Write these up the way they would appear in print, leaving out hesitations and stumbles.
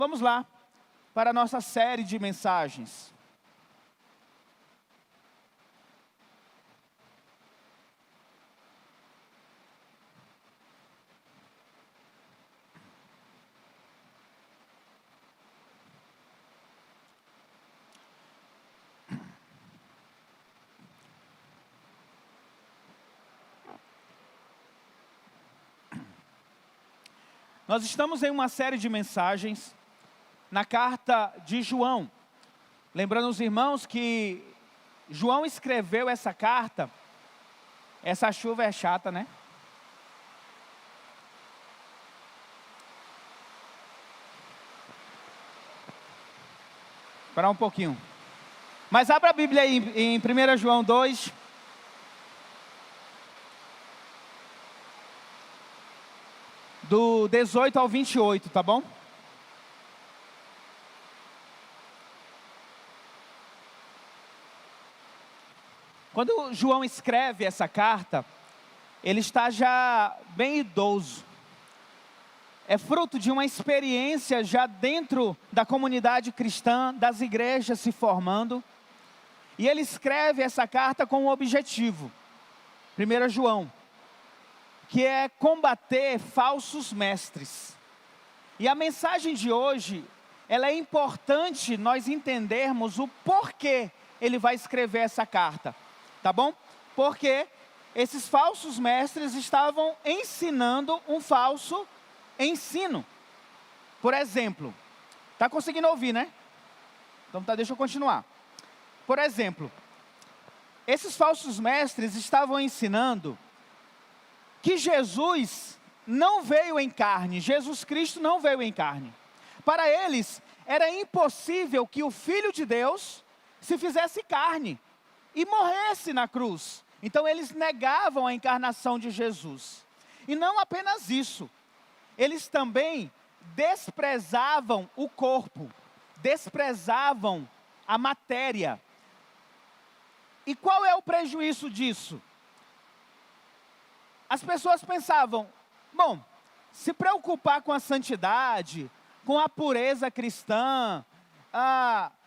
Vamos lá para a nossa série de mensagens. Nós estamos em uma série de mensagens na carta de João. Lembrando os irmãos que João escreveu essa carta. Essa chuva é chata, né? Esperar um pouquinho. Mas abra a Bíblia aí em 1 João 2. Do 18 ao 28, tá bom? Quando João escreve essa carta, ele está já bem idoso. É fruto de uma experiência já dentro da comunidade cristã, das igrejas se formando. E ele escreve essa carta com um objetivo. 1 João, que é combater falsos mestres. E a mensagem de hoje, ela é importante nós entendermos o porquê ele vai escrever essa carta. Tá bom? Porque esses falsos mestres estavam ensinando um falso ensino. Por exemplo, tá conseguindo ouvir, né? Então tá, deixa eu continuar. Por exemplo, esses falsos mestres estavam ensinando que Jesus não veio em carne, Jesus Cristo não veio em carne. Para eles, era impossível que o Filho de Deus se fizesse carne e morresse na cruz. Então eles negavam a encarnação de Jesus. E não apenas isso, eles também desprezavam o corpo, desprezavam a matéria. E qual é o prejuízo disso? As pessoas pensavam, bom, se preocupar com a santidade, com a pureza cristã,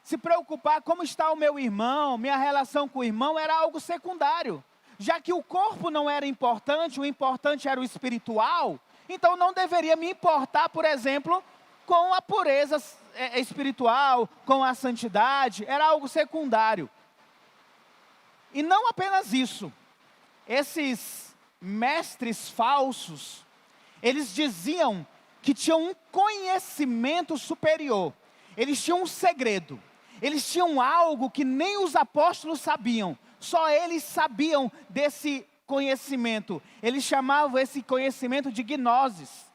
se preocupar como está o meu irmão, minha relação com o irmão, era algo secundário. Já que o corpo não era importante, o importante era o espiritual, então não deveria me importar, por exemplo, com a pureza espiritual, com a santidade, era algo secundário. E não apenas isso, esses mestres falsos, eles diziam que tinham um conhecimento superior, eles tinham um segredo, eles tinham algo que nem os apóstolos sabiam, só eles sabiam desse conhecimento. Eles chamavam esse conhecimento de gnosis,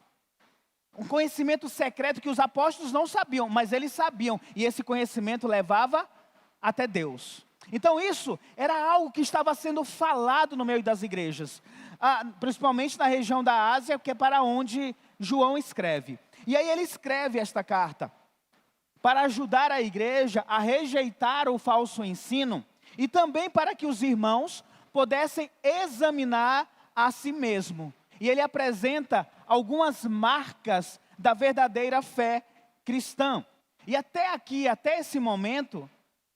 um conhecimento secreto que os apóstolos não sabiam, mas eles sabiam, e esse conhecimento levava até Deus. Então isso era algo que estava sendo falado no meio das igrejas, principalmente na região da Ásia, que é para onde João escreve. E aí ele escreve esta carta para ajudar a igreja a rejeitar o falso ensino e também para que os irmãos pudessem examinar a si mesmo. E ele apresenta algumas marcas da verdadeira fé cristã. E até aqui, até esse momento,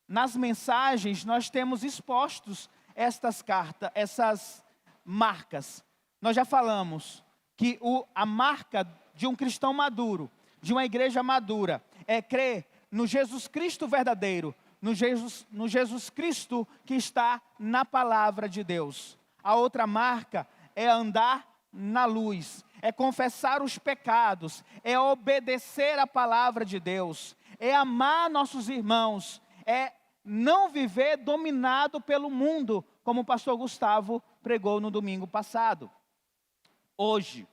nas mensagens nós temos expostos essas marcas. Nós já falamos que a marca de um cristão maduro, de uma igreja madura, é crer no Jesus Cristo verdadeiro, no Jesus Cristo que está na palavra de Deus. A outra marca é andar na luz, é confessar os pecados, é obedecer a palavra de Deus, é amar nossos irmãos, é não viver dominado pelo mundo, como o pastor Gustavo pregou no domingo passado. Hoje,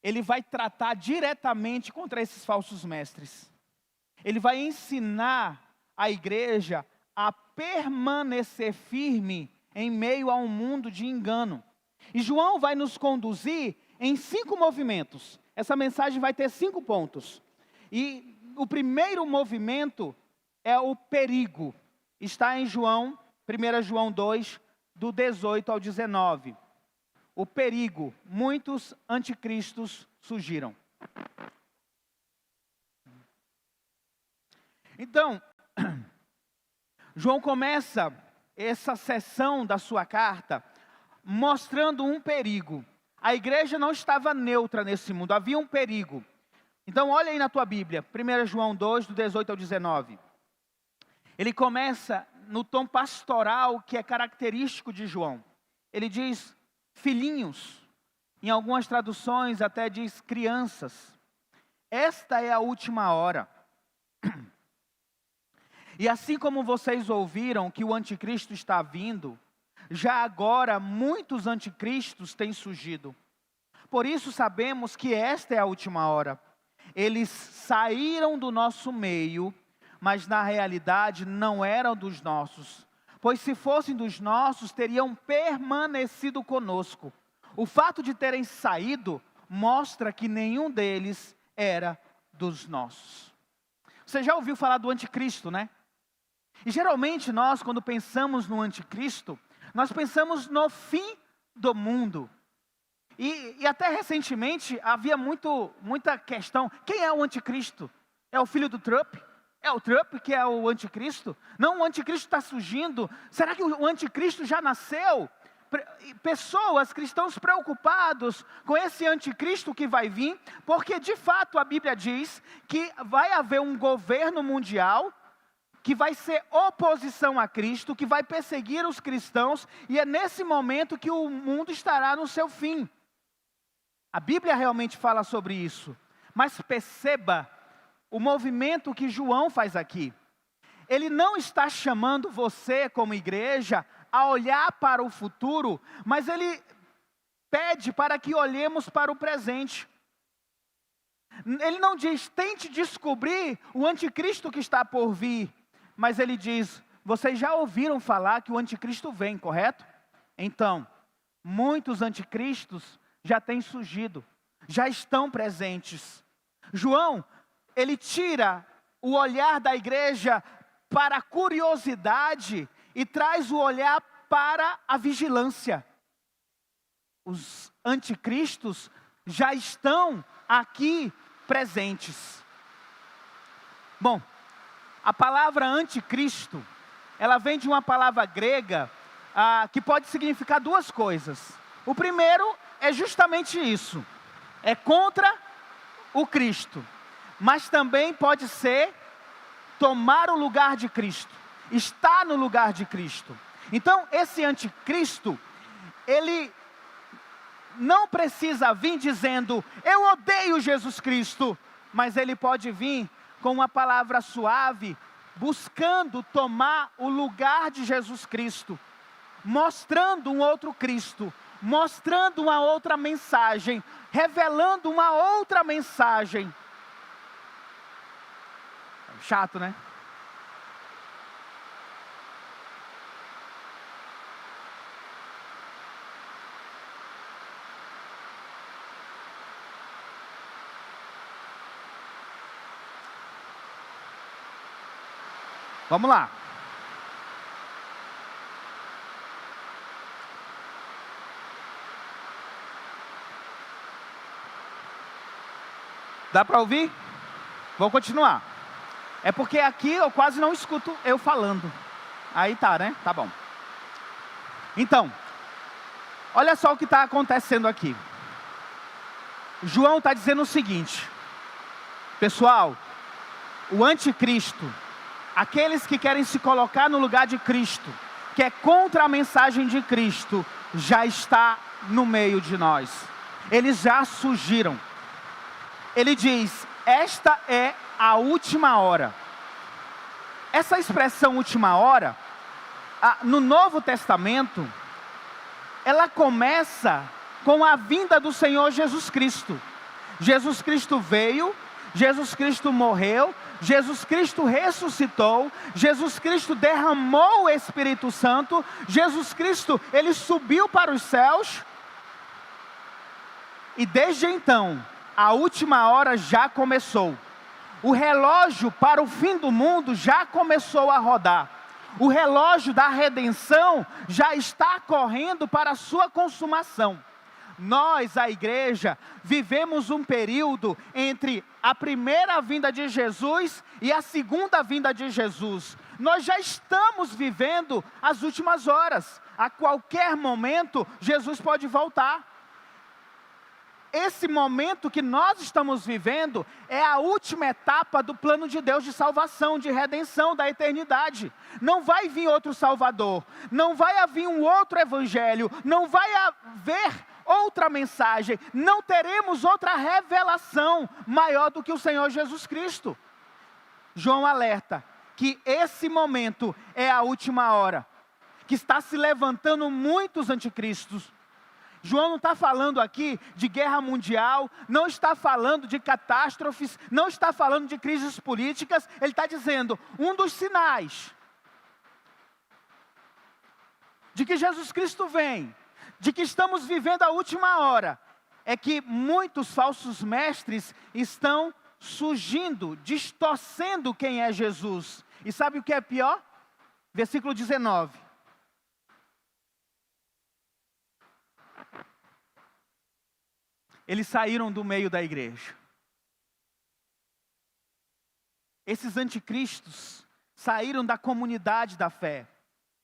ele vai tratar diretamente contra esses falsos mestres. Ele vai ensinar a igreja a permanecer firme em meio a um mundo de engano. E João vai nos conduzir em 5 movimentos. Essa mensagem vai ter 5 pontos. E o primeiro movimento é o perigo. Está em 1 João 2, do 18 ao 19. O perigo, muitos anticristos surgiram. Então, João começa essa seção da sua carta mostrando um perigo. A igreja não estava neutra nesse mundo, havia um perigo. Então, olha aí na tua Bíblia, 1 João 2, do 18 ao 19. Ele começa no tom pastoral que é característico de João. Ele diz, filhinhos, em algumas traduções até diz crianças. Esta é a última hora. E assim como vocês ouviram que o anticristo está vindo, já agora muitos anticristos têm surgido. Por isso sabemos que esta é a última hora. Eles saíram do nosso meio, mas na realidade não eram dos nossos. Pois se fossem dos nossos, teriam permanecido conosco. O fato de terem saído mostra que nenhum deles era dos nossos. Você já ouviu falar do anticristo, né? E geralmente nós, quando pensamos no anticristo, nós pensamos no fim do mundo. E até recentemente havia muita questão, quem é o anticristo? É o filho do Trump? É o Trump que é o anticristo? Não, o anticristo está surgindo. Será que o anticristo já nasceu? Pessoas, cristãos preocupados com esse anticristo que vai vir, porque de fato a Bíblia diz que vai haver um governo mundial que vai ser oposição a Cristo, que vai perseguir os cristãos, e é nesse momento que o mundo estará no seu fim. A Bíblia realmente fala sobre isso, mas perceba o movimento que João faz aqui. Ele não está chamando você como igreja a olhar para o futuro, mas ele pede para que olhemos para o presente. Ele não diz, tente descobrir o anticristo que está por vir, mas ele diz, vocês já ouviram falar que o anticristo vem, correto? Então, muitos anticristos já têm surgido, já estão presentes. João, ele tira o olhar da igreja para a curiosidade e traz o olhar para a vigilância. Os anticristos já estão aqui presentes. Bom, a palavra anticristo, ela vem de uma palavra grega que pode significar duas coisas. O primeiro é justamente isso, é contra o Cristo, mas também pode ser tomar o lugar de Cristo, estar no lugar de Cristo. Então esse anticristo, ele não precisa vir dizendo, eu odeio Jesus Cristo, mas ele pode vir com uma palavra suave, buscando tomar o lugar de Jesus Cristo, mostrando um outro Cristo, mostrando uma outra mensagem, revelando uma outra mensagem. Chato, né? Vamos lá. Dá para ouvir? Vou continuar. É porque aqui eu quase não escuto eu falando. Aí tá, né? Tá bom. Então, olha só o que está acontecendo aqui. João está dizendo o seguinte. Pessoal, o anticristo, aqueles que querem se colocar no lugar de Cristo, que é contra a mensagem de Cristo, já está no meio de nós. Eles já surgiram. Ele diz, esta é a última hora. Essa expressão última hora, no Novo Testamento, ela começa com a vinda do Senhor Jesus Cristo. Jesus Cristo veio, Jesus Cristo morreu, Jesus Cristo ressuscitou, Jesus Cristo derramou o Espírito Santo, Jesus Cristo, ele subiu para os céus, e desde então, a última hora já começou. O relógio para o fim do mundo já começou a rodar. O relógio da redenção já está correndo para a sua consumação. Nós, a igreja, vivemos um período entre a primeira vinda de Jesus e a segunda vinda de Jesus. Nós já estamos vivendo as últimas horas. A qualquer momento, Jesus pode voltar. Esse momento que nós estamos vivendo é a última etapa do plano de Deus de salvação, de redenção da eternidade. Não vai vir outro Salvador, não vai haver um outro Evangelho, não vai haver outra mensagem, não teremos outra revelação maior do que o Senhor Jesus Cristo. João alerta que esse momento é a última hora, que está se levantando muitos anticristos. João não está falando aqui de guerra mundial, não está falando de catástrofes, não está falando de crises políticas. Ele está dizendo, um dos sinais de que Jesus Cristo vem, de que estamos vivendo a última hora, é que muitos falsos mestres estão surgindo, distorcendo quem é Jesus. E sabe o que é pior? Versículo 19. Eles saíram do meio da igreja. Esses anticristos saíram da comunidade da fé.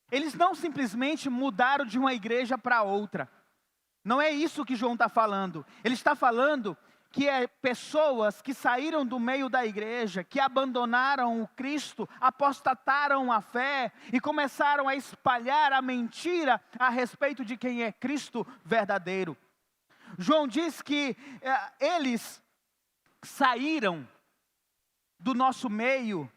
Eles não simplesmente mudaram de uma igreja para outra. Não é isso que João está falando. Ele está falando que é pessoas que saíram do meio da igreja, que abandonaram o Cristo, apostataram a fé e começaram a espalhar a mentira a respeito de quem é Cristo verdadeiro. João diz que eles saíram do nosso meio,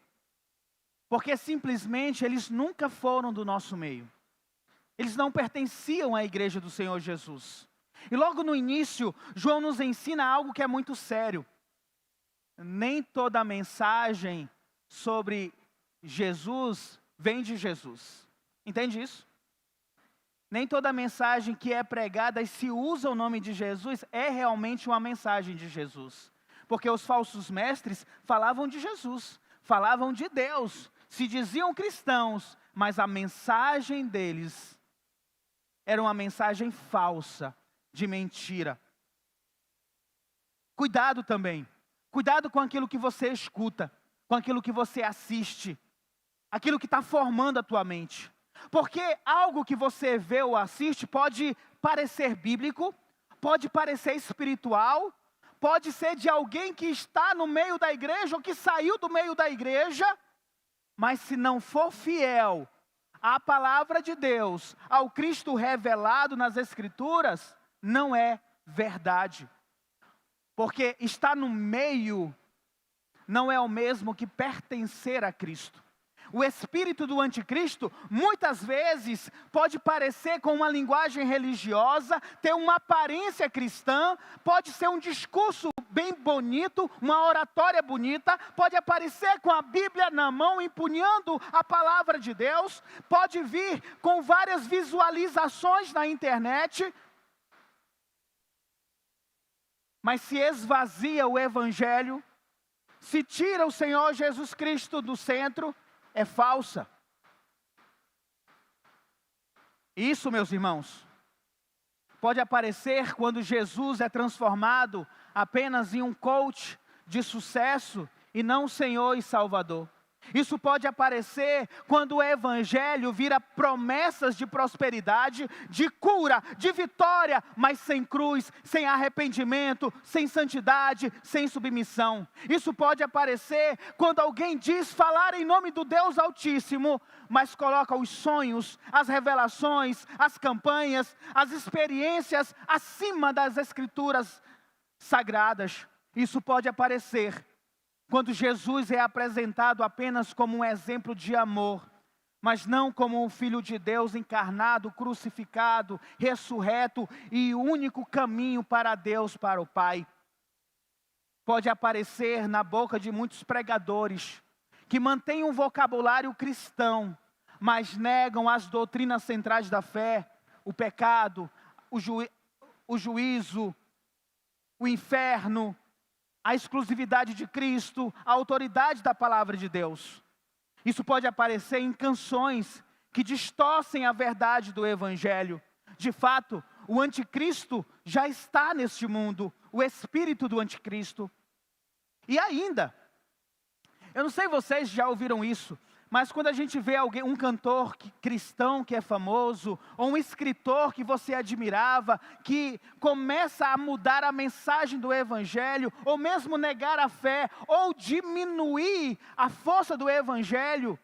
porque simplesmente eles nunca foram do nosso meio. Eles não pertenciam à igreja do Senhor Jesus. E logo no início, João nos ensina algo que é muito sério. Nem toda mensagem sobre Jesus vem de Jesus. Entende isso? Nem toda mensagem que é pregada e se usa o nome de Jesus é realmente uma mensagem de Jesus. Porque os falsos mestres falavam de Jesus, falavam de Deus, se diziam cristãos, mas a mensagem deles era uma mensagem falsa, de mentira. Cuidado também, cuidado com aquilo que você escuta, com aquilo que você assiste, aquilo que está formando a tua mente. Porque algo que você vê ou assiste pode parecer bíblico, pode parecer espiritual, pode ser de alguém que está no meio da igreja ou que saiu do meio da igreja, mas se não for fiel à palavra de Deus, ao Cristo revelado nas Escrituras, não é verdade. Porque estar no meio não é o mesmo que pertencer a Cristo. O espírito do anticristo, muitas vezes, pode parecer com uma linguagem religiosa, ter uma aparência cristã, pode ser um discurso bem bonito, uma oratória bonita, pode aparecer com a Bíblia na mão, empunhando a palavra de Deus, pode vir com várias visualizações na internet, mas se esvazia o Evangelho, se tira o Senhor Jesus Cristo do centro, é falsa. Isso, meus irmãos, pode aparecer quando Jesus é transformado apenas em um coach de sucesso e não o Senhor e Salvador. Isso pode aparecer quando o Evangelho vira promessas de prosperidade, de cura, de vitória, mas sem cruz, sem arrependimento, sem santidade, sem submissão. Isso pode aparecer quando alguém diz falar em nome do Deus Altíssimo, mas coloca os sonhos, as revelações, as campanhas, as experiências acima das Escrituras sagradas. Isso pode aparecer quando Jesus é apresentado apenas como um exemplo de amor, mas não como um Filho de Deus encarnado, crucificado, ressurreto e o único caminho para Deus, para o Pai. Pode aparecer na boca de muitos pregadores que mantêm um vocabulário cristão, mas negam as doutrinas centrais da fé, o pecado, o juízo, o inferno, a exclusividade de Cristo, a autoridade da palavra de Deus. Isso pode aparecer em canções que distorcem a verdade do Evangelho. De fato, o anticristo já está neste mundo, o espírito do anticristo. E ainda, eu não sei se vocês já ouviram isso, mas quando a gente vê alguém, um cantor cristão que é famoso, ou um escritor que você admirava, que começa a mudar a mensagem do evangelho, ou mesmo negar a fé, ou diminuir a força do evangelho,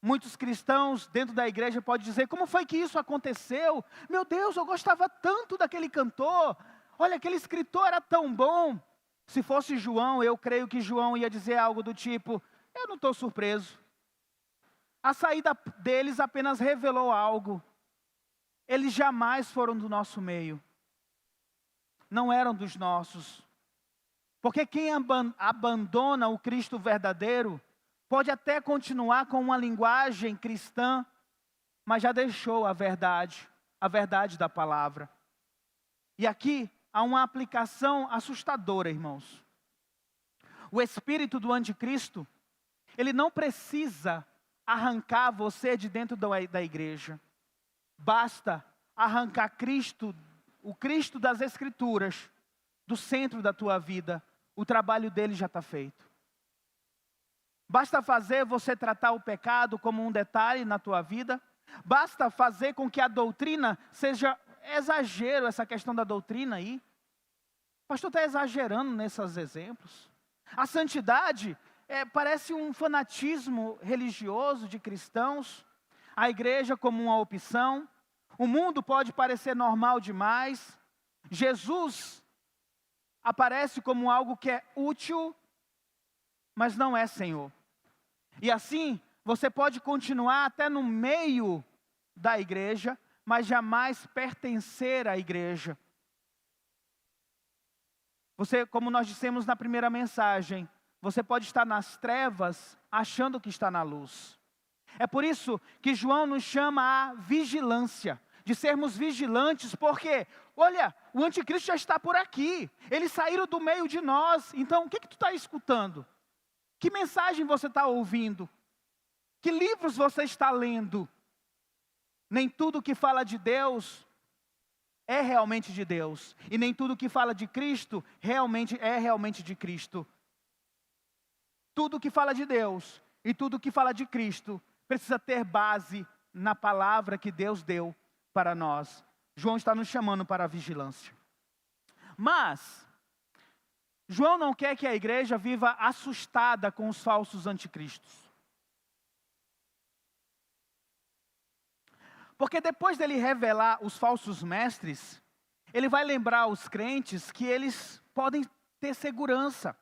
muitos cristãos dentro da igreja podem dizer: como foi que isso aconteceu? Meu Deus, eu gostava tanto daquele cantor, olha, aquele escritor era tão bom. Se fosse João, eu creio que João ia dizer algo do tipo: eu não estou surpreso. A saída deles apenas revelou algo. Eles jamais foram do nosso meio. Não eram dos nossos. Porque quem abandona o Cristo verdadeiro, pode até continuar com uma linguagem cristã, mas já deixou a verdade da palavra. E aqui há uma aplicação assustadora, irmãos. O espírito do anticristo, ele não precisa arrancar você de dentro da igreja. Basta arrancar Cristo, o Cristo das Escrituras, do centro da tua vida. O trabalho dele já está feito. Basta fazer você tratar o pecado como um detalhe na tua vida. Basta fazer com que a doutrina seja exagero, essa questão da doutrina aí. O pastor está exagerando nesses exemplos. A santidade parece um fanatismo religioso de cristãos. A igreja como uma opção. O mundo pode parecer normal demais. Jesus aparece como algo que é útil, mas não é Senhor. E assim, você pode continuar até no meio da igreja, mas jamais pertencer à igreja. Você, como nós dissemos na primeira mensagem, você pode estar nas trevas achando que está na luz. É por isso que João nos chama à vigilância, de sermos vigilantes, porque, olha, o anticristo já está por aqui, eles saíram do meio de nós. Então, o que tu está escutando? Que mensagem você está ouvindo? Que livros você está lendo? Nem tudo que fala de Deus é realmente de Deus, e nem tudo que fala de Cristo é realmente de Cristo. Tudo que fala de Deus e tudo que fala de Cristo precisa ter base na palavra que Deus deu para nós. João está nos chamando para a vigilância. Mas João não quer que a igreja viva assustada com os falsos anticristos. Porque depois dele revelar os falsos mestres, ele vai lembrar os crentes que eles podem ter segurança.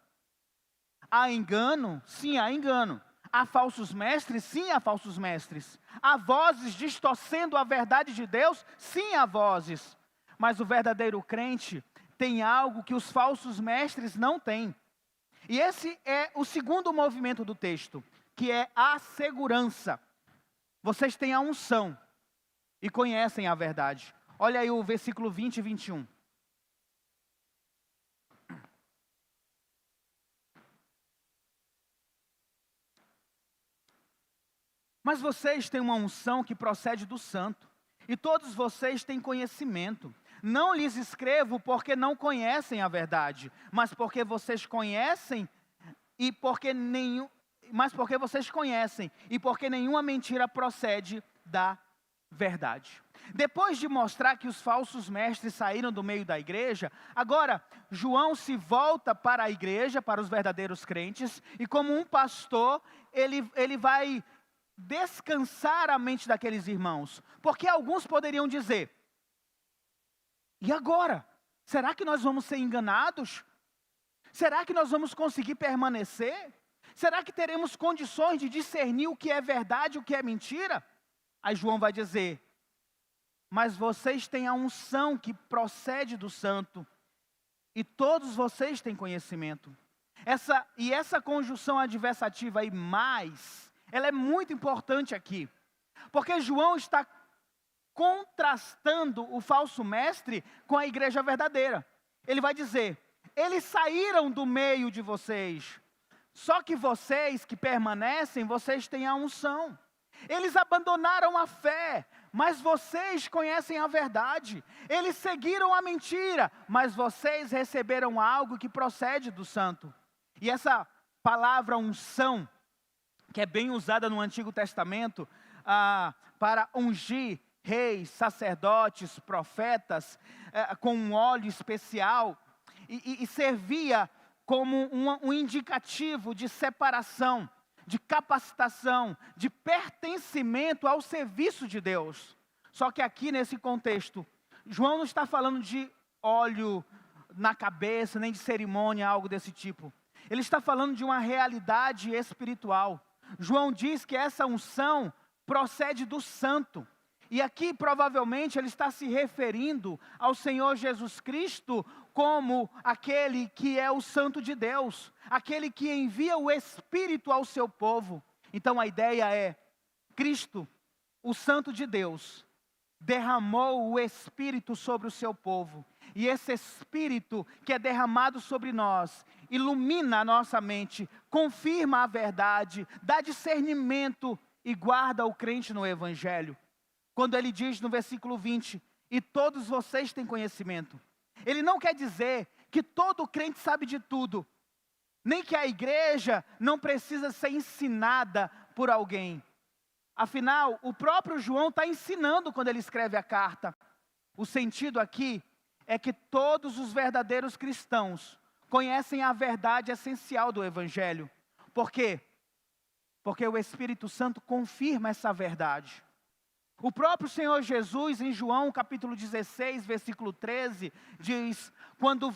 Há engano? Sim, há engano. Há falsos mestres? Sim, há falsos mestres. Há vozes distorcendo a verdade de Deus? Sim, há vozes. Mas o verdadeiro crente tem algo que os falsos mestres não têm. E esse é o segundo movimento do texto, que é a segurança. Vocês têm a unção e conhecem a verdade. Olha aí o versículo 20 e 21. Mas vocês têm uma unção que procede do santo, e todos vocês têm conhecimento. Não lhes escrevo porque não conhecem a verdade, mas porque vocês conhecem e porque nenhuma mentira procede da verdade. Depois de mostrar que os falsos mestres saíram do meio da igreja, agora João se volta para a igreja, para os verdadeiros crentes, e como um pastor, ele vai descansar a mente daqueles irmãos. Porque alguns poderiam dizer: e agora? Será que nós vamos ser enganados? Será que nós vamos conseguir permanecer? Será que teremos condições de discernir o que é verdade e o que é mentira? Aí João vai dizer: mas vocês têm a unção que procede do santo, e todos vocês têm conhecimento. Essa conjunção adversativa aí, mais, ela é muito importante aqui, porque João está contrastando o falso mestre com a igreja verdadeira. Ele vai dizer: eles saíram do meio de vocês, só que vocês que permanecem, vocês têm a unção. Eles abandonaram a fé, mas vocês conhecem a verdade. Eles seguiram a mentira, mas vocês receberam algo que procede do santo. E essa palavra unção, que é bem usada no Antigo Testamento, para ungir reis, sacerdotes, profetas, com um óleo especial, e servia como um indicativo de separação, de capacitação, de pertencimento ao serviço de Deus. Só que aqui nesse contexto, João não está falando de óleo na cabeça, nem de cerimônia, algo desse tipo. Ele está falando de uma realidade espiritual. João diz que essa unção procede do santo. E aqui provavelmente ele está se referindo ao Senhor Jesus Cristo como aquele que é o santo de Deus, aquele que envia o Espírito ao seu povo. Então a ideia é, Cristo, o santo de Deus, derramou o Espírito sobre o seu povo. E esse Espírito que é derramado sobre nós, ilumina a nossa mente, confirma a verdade, dá discernimento e guarda o crente no Evangelho. Quando ele diz no versículo 20, e todos vocês têm conhecimento. Ele não quer dizer que todo crente sabe de tudo, nem que a igreja não precisa ser ensinada por alguém. Afinal, o próprio João está ensinando quando ele escreve a carta. O sentido aqui é que todos os verdadeiros cristãos conhecem a verdade essencial do Evangelho. Por quê? Porque o Espírito Santo confirma essa verdade. O próprio Senhor Jesus, em João capítulo 16, versículo 13, diz, quando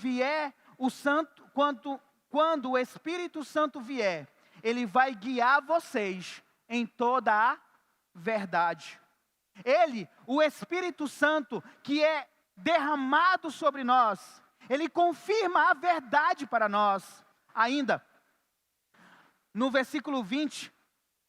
o Espírito Santo vier, ele vai guiar vocês em toda a verdade. Ele, o Espírito Santo, que é derramado sobre nós, ele confirma a verdade para nós. Ainda, no versículo 20,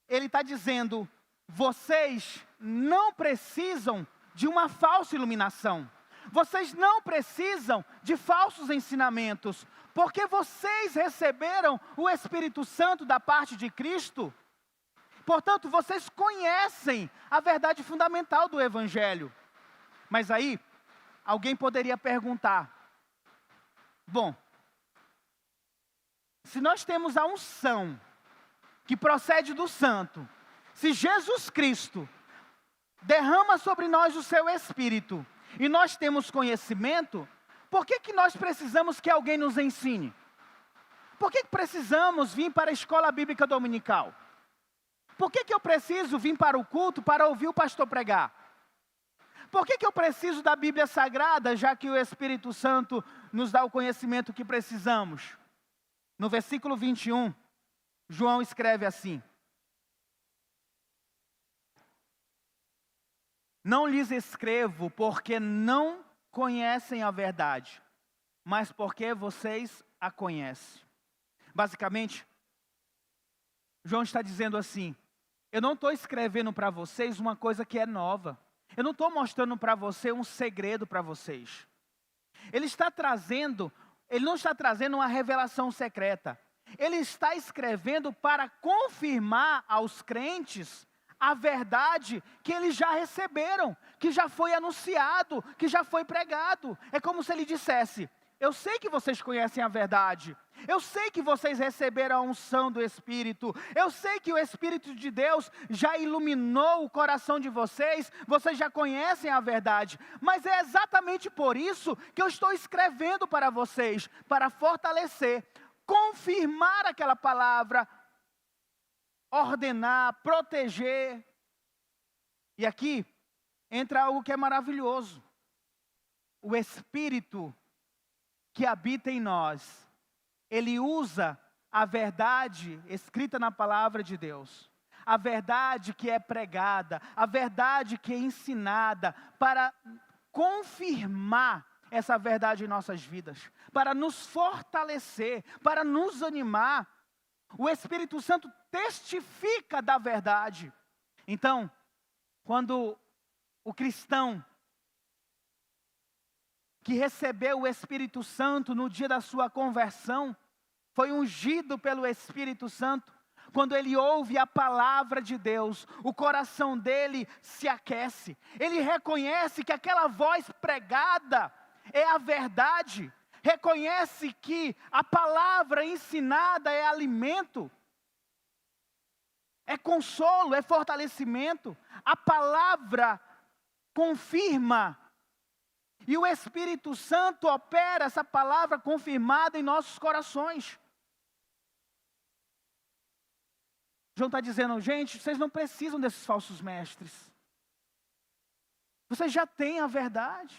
ele está dizendo, vocês não precisam de uma falsa iluminação. Vocês não precisam de falsos ensinamentos, porque vocês receberam o Espírito Santo da parte de Cristo. Portanto, vocês conhecem a verdade fundamental do Evangelho. Mas aí, alguém poderia perguntar, bom, se nós temos a unção que procede do santo, se Jesus Cristo derrama sobre nós o seu Espírito e nós temos conhecimento, por que nós precisamos que alguém nos ensine? Por que precisamos vir para a escola bíblica dominical? Por que eu preciso vir para o culto para ouvir o pastor pregar? Por que eu preciso da Bíblia Sagrada, já que o Espírito Santo nos dá o conhecimento que precisamos? No versículo 21, João escreve assim, não lhes escrevo porque não conhecem a verdade, mas porque vocês a conhecem. Basicamente, João está dizendo assim, eu não estou escrevendo para vocês uma coisa que é nova. Eu não estou mostrando para você um segredo para vocês. Ele não está trazendo uma revelação secreta. Ele está escrevendo para confirmar aos crentes a verdade que eles já receberam, que já foi anunciado, que já foi pregado. É como se ele dissesse, eu sei que vocês conhecem a verdade, eu sei que vocês receberam a unção do Espírito, eu sei que o Espírito de Deus já iluminou o coração de vocês, vocês já conhecem a verdade, mas é exatamente por isso que eu estou escrevendo para vocês, para fortalecer, confirmar aquela palavra, ordenar, proteger. E aqui entra algo que é maravilhoso. O Espírito que habita em nós, ele usa a verdade escrita na palavra de Deus, a verdade que é pregada, a verdade que é ensinada, para confirmar essa verdade em nossas vidas, para nos fortalecer, para nos animar. O Espírito Santo testifica da verdade. Então, quando o cristão que recebeu o Espírito Santo no dia da sua conversão, foi ungido pelo Espírito Santo, quando ele ouve a palavra de Deus, o coração dele se aquece. Ele reconhece que aquela voz pregada é a verdade. Reconhece que a palavra ensinada é alimento, é consolo, é fortalecimento. A palavra confirma. E o Espírito Santo opera essa palavra confirmada em nossos corações. João está dizendo, gente, vocês não precisam desses falsos mestres. Vocês já têm a verdade.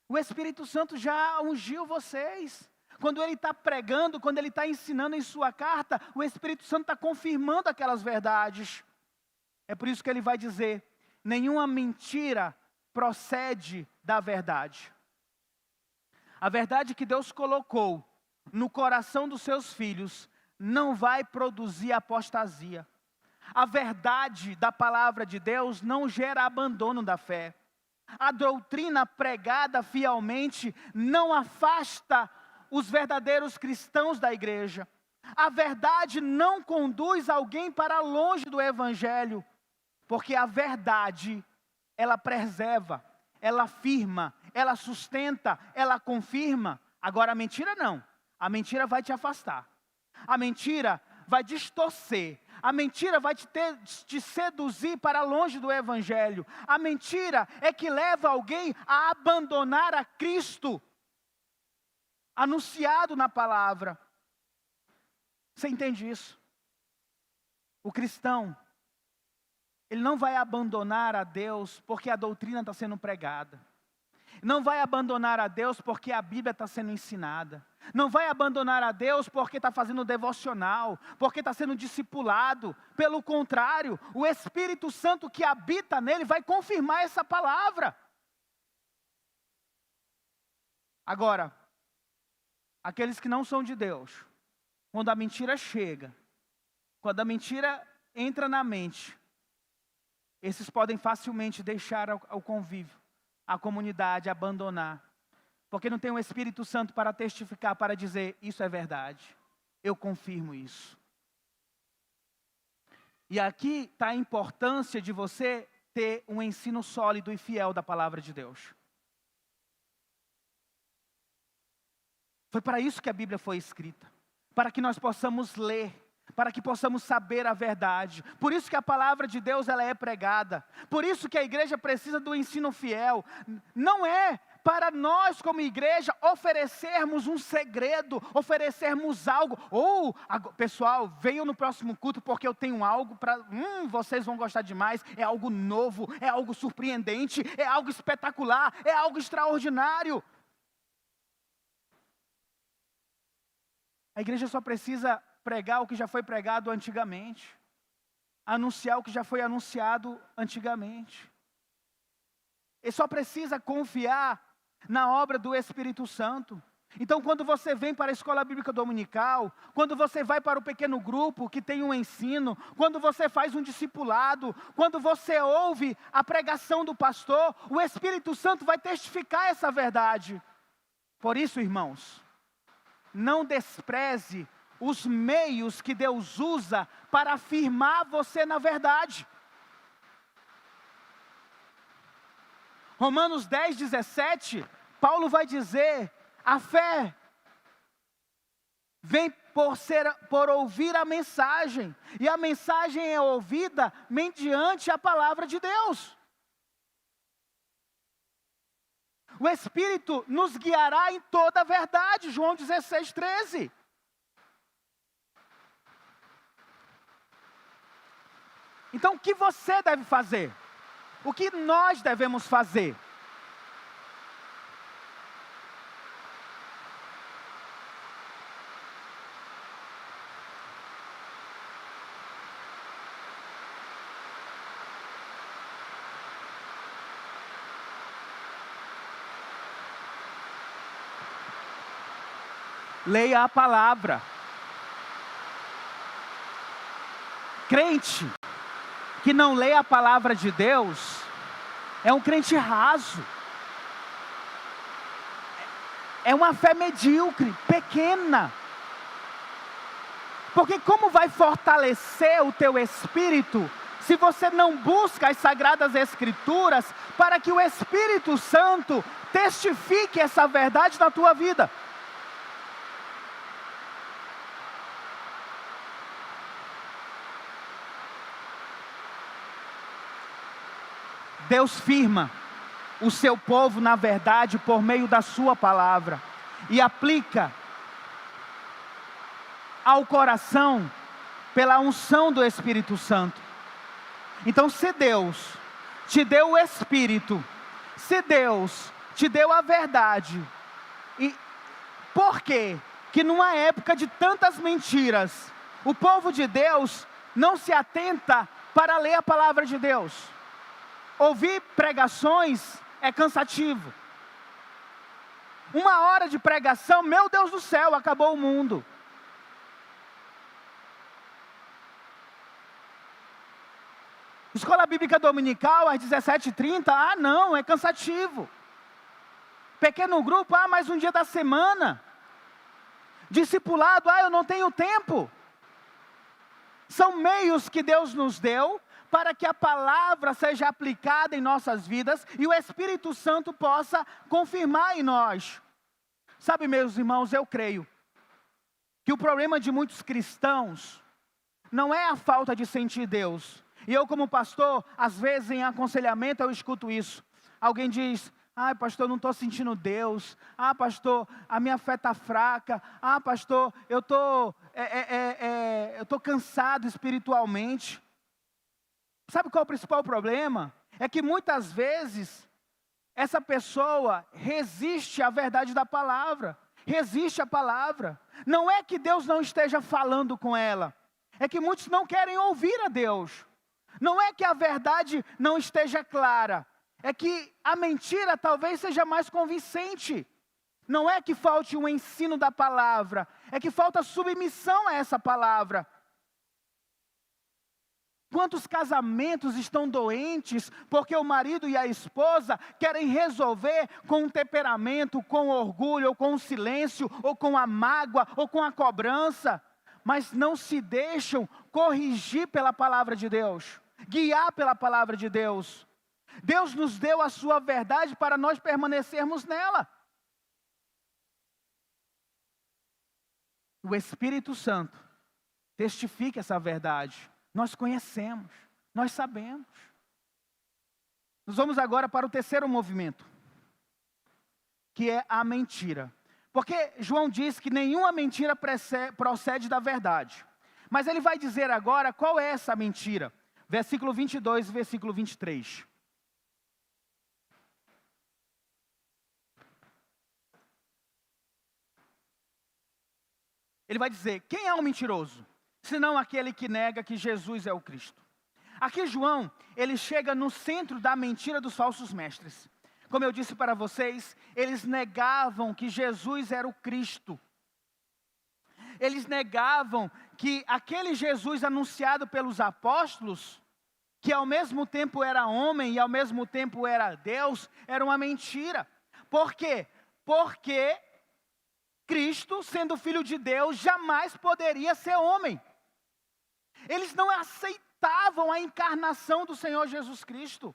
O Espírito Santo já ungiu vocês. Quando ele está pregando, quando ele está ensinando em sua carta, o Espírito Santo está confirmando aquelas verdades. É por isso que ele vai dizer, nenhuma mentira procede da verdade. A verdade que Deus colocou no coração dos seus filhos não vai produzir apostasia. A verdade da palavra de Deus não gera abandono da fé. A doutrina pregada fielmente não afasta os verdadeiros cristãos da igreja. A verdade não conduz alguém para longe do evangelho, porque a verdade, ela preserva, ela afirma, ela sustenta, ela confirma. Agora a mentira não. A mentira vai te afastar. A mentira vai distorcer. A mentira vai te seduzir para longe do evangelho. A mentira é que leva alguém a abandonar a Cristo, anunciado na palavra. Você entende isso? O cristão, ele não vai abandonar a Deus porque a doutrina está sendo pregada. Não vai abandonar a Deus porque a Bíblia está sendo ensinada. Não vai abandonar a Deus porque está fazendo devocional, porque está sendo discipulado. Pelo contrário, o Espírito Santo que habita nele vai confirmar essa palavra. Agora, aqueles que não são de Deus, quando a mentira chega, quando a mentira entra na mente, esses podem facilmente deixar o convívio, a comunidade, abandonar. Porque não tem o Espírito Santo para testificar, para dizer, isso é verdade. Eu confirmo isso. E aqui está a importância de você ter um ensino sólido e fiel da palavra de Deus. Foi para isso que a Bíblia foi escrita. Para que nós possamos ler, para que possamos saber a verdade. Por isso que a palavra de Deus ela é pregada. Por isso que a igreja precisa do ensino fiel. Não é para nós como igreja oferecermos um segredo, oferecermos algo. Ou, pessoal, venham no próximo culto porque eu tenho algo para... vocês vão gostar demais. É algo novo, é algo surpreendente, é algo espetacular, é algo extraordinário. A igreja só precisa pregar o que já foi pregado antigamente. Anunciar o que já foi anunciado antigamente. Ele só precisa confiar na obra do Espírito Santo. Então, quando você vem para a escola bíblica dominical, quando você vai para o pequeno grupo que tem um ensino, quando você faz um discipulado, quando você ouve a pregação do pastor, o Espírito Santo vai testificar essa verdade. Por isso, irmãos, não despreze os meios que Deus usa para afirmar você na verdade. Romanos 10:17, Paulo vai dizer, a fé vem por ouvir a mensagem, e a mensagem é ouvida mediante a palavra de Deus. O Espírito nos guiará em toda a verdade, João 16:13. Então, o que você deve fazer? O que nós devemos fazer? Leia a palavra. Crente que não lê a palavra de Deus é um crente raso. É uma fé medíocre, pequena. Porque como vai fortalecer o teu espírito se você não busca as Sagradas Escrituras para que o Espírito Santo testifique essa verdade na tua vida? Deus firma o seu povo na verdade por meio da sua palavra e aplica ao coração pela unção do Espírito Santo. Então, se Deus te deu o Espírito, se Deus te deu a verdade, e por quê? Que numa época de tantas mentiras, o povo de Deus não se atenta para ler a palavra de Deus? Ouvir pregações é cansativo. 1 hora de pregação, meu Deus do céu, acabou o mundo. Escola Bíblica Dominical às 17h30, não, é cansativo. Pequeno grupo, mais um dia da semana. Discipulado, eu não tenho tempo. São meios que Deus nos deu para que a palavra seja aplicada em nossas vidas e o Espírito Santo possa confirmar em nós. Sabe, meus irmãos, eu creio que o problema de muitos cristãos não é a falta de sentir Deus. E eu, como pastor, às vezes em aconselhamento eu escuto isso. Alguém diz: pastor, não estou sentindo Deus. Pastor, a minha fé está fraca. Pastor, eu estou cansado espiritualmente. Sabe qual é o principal problema? É que muitas vezes essa pessoa resiste à verdade da palavra. Resiste à palavra. Não é que Deus não esteja falando com ela. É que muitos não querem ouvir a Deus. Não é que a verdade não esteja clara, é que a mentira talvez seja mais convincente. Não é que falte o ensino da palavra, é que falta submissão a essa palavra. Quantos casamentos estão doentes porque o marido e a esposa querem resolver com um temperamento, com orgulho, ou com o silêncio, ou com a mágoa, ou com a cobrança, mas não se deixam corrigir pela palavra de Deus, guiar pela palavra de Deus. Deus nos deu a sua verdade para nós permanecermos nela. O Espírito Santo testifica essa verdade. Nós conhecemos, nós sabemos. Nós vamos agora para o terceiro movimento, que é a mentira. Porque João diz que nenhuma mentira procede da verdade. Mas ele vai dizer agora qual é essa mentira. Versículo 22 e versículo 23. Ele vai dizer: quem é o mentiroso? Senão aquele que nega que Jesus é o Cristo. Aqui João, ele chega no centro da mentira dos falsos mestres. Como eu disse para vocês, eles negavam que Jesus era o Cristo. Eles negavam que aquele Jesus anunciado pelos apóstolos, que ao mesmo tempo era homem e ao mesmo tempo era Deus, era uma mentira. Por quê? Porque Cristo, sendo filho de Deus, jamais poderia ser homem. Eles não aceitavam a encarnação do Senhor Jesus Cristo.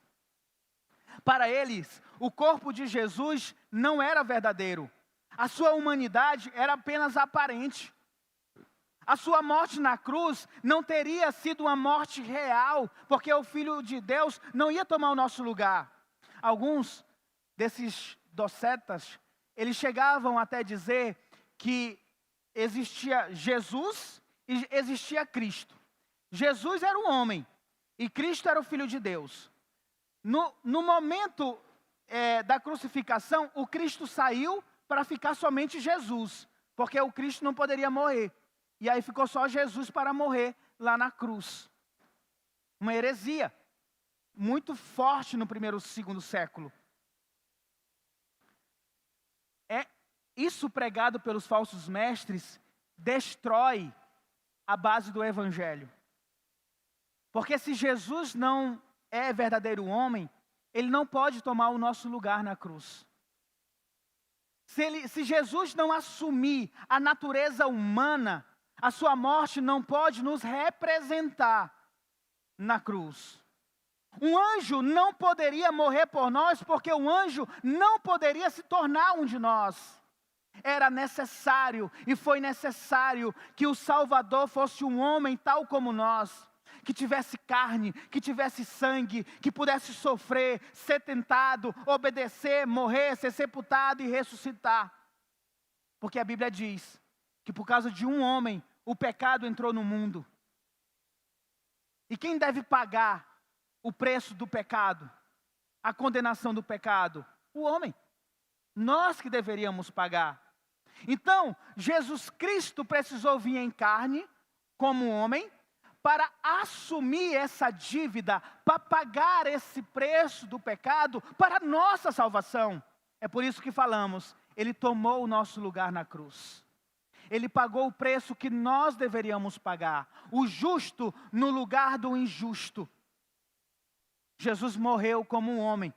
Para eles, o corpo de Jesus não era verdadeiro. A sua humanidade era apenas aparente. A sua morte na cruz não teria sido uma morte real, porque o Filho de Deus não ia tomar o nosso lugar. Alguns desses docetas, eles chegavam até dizer que existia Jesus e existia Cristo. Jesus era o homem e Cristo era o Filho de Deus. No momento da crucificação, o Cristo saiu para ficar somente Jesus, porque o Cristo não poderia morrer. E aí ficou só Jesus para morrer lá na cruz. Uma heresia muito forte no primeiro e segundo século. Isso pregado pelos falsos mestres destrói a base do evangelho. Porque se Jesus não é verdadeiro homem, ele não pode tomar o nosso lugar na cruz. Se Jesus não assumir a natureza humana, A sua morte não pode nos representar na cruz. Um anjo não poderia morrer por nós, porque o anjo não poderia se tornar um de nós. Era necessário, e foi necessário, que o Salvador fosse um homem tal como nós, que tivesse carne, que tivesse sangue, que pudesse sofrer, ser tentado, obedecer, morrer, ser sepultado e ressuscitar. Porque a Bíblia diz que por causa de um homem, o pecado entrou no mundo. E quem deve pagar o preço do pecado, a condenação do pecado? O homem. Nós que deveríamos pagar. Então, Jesus Cristo precisou vir em carne, como homem, para assumir essa dívida, para pagar esse preço do pecado, para a nossa salvação. É por isso que falamos, Ele tomou o nosso lugar na cruz. Ele pagou o preço que nós deveríamos pagar. O justo no lugar do injusto. Jesus morreu como um homem,